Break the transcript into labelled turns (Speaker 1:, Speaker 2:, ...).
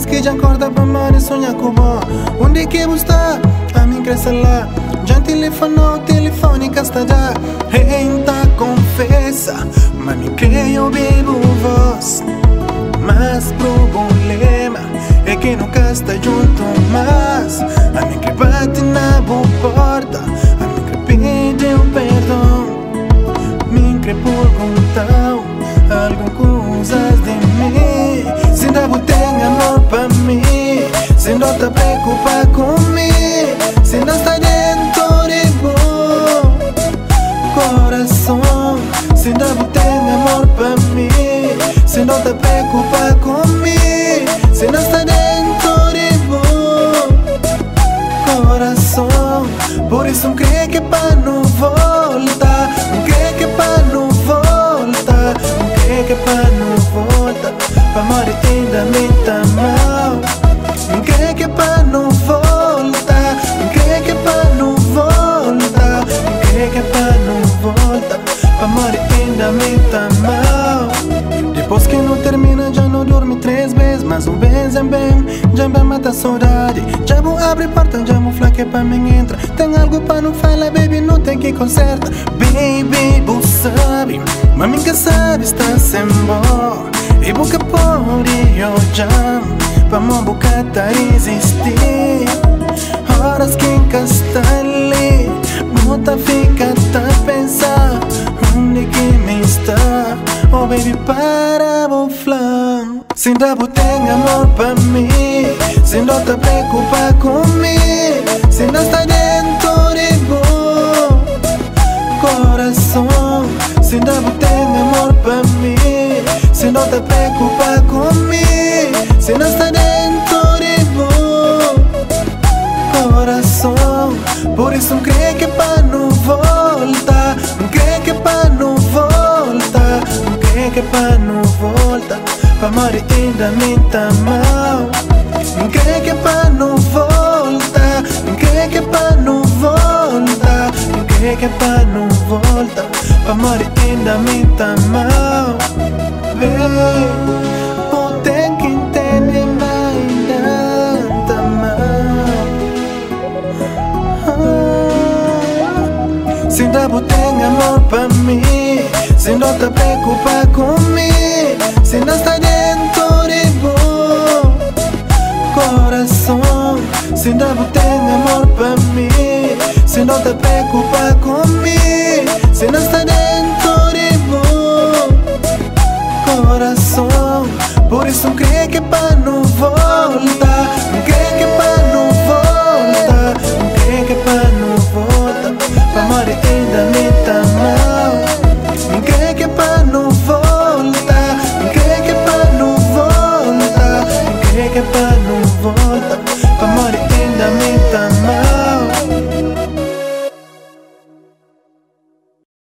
Speaker 1: Que já acorda pra mar e sonhar com bom. Onde é que você está? A mim cresce lá. Já telefonou, telefônica está já. Renta, confessa, mas me creio vivo voz. Mas problema é que nunca está junto mais. A mim que bate na boa porta, a mim que pede perdão. Me que perguntar algumas coisas de mim. Se não tem amor pra mim, se não tá preocupado comigo, se não está dentro de bom coração. Se não tem amor pra mim, se não tá preocupado comigo, se não está dentro de bom coração. Por isso não creio que pra não voltar, não creio que pra não voltar, não creio que pra não voltar. Pra morrer ainda me tá mal. Não creio que pra não voltar, não creio que pra não voltar, não creio que pra não voltar. Pra morrer ainda me tá mal. Depois que não termina já não dorme 3 vezes, mas um vez é bem, já me mata a saudade. Já vou abrir porta, já vou flaque pra mim entra. Tem algo pra não falar, baby, não tem que conserta. Baby, você sabe, mami que sabe está sem bom. E boca pode eu já pra uma boca tá existir. Horas que está ali, bota fica tá pensar onde que me está. Oh baby, para vou falar. Se não tem amor pra mim, se não tá preocupado comigo, se não está dentro de bom coração. Se não tem amor pra mim, se não tá preocupado comigo, se não está dentro de bom coração. Por isso não creio que pra não voltar, não creio que pra não voltar, não creio que pra não voltar. Pra morrer ainda me tá mal. Não creio que pra não voltar, não creio que pra não voltar, não creio que pra não voltar. Pra morrer ainda me tá mal. Vou ter que entender, ainda tá mal. Se não tem amor pra mim, se não tá preocupado comigo, se não está dentro de bom coração. Se não tem amor pra mim, se não tá preocupado comigo, se não está dentro de bom coração. Por isso não creio que pra não voltar, não creio que pra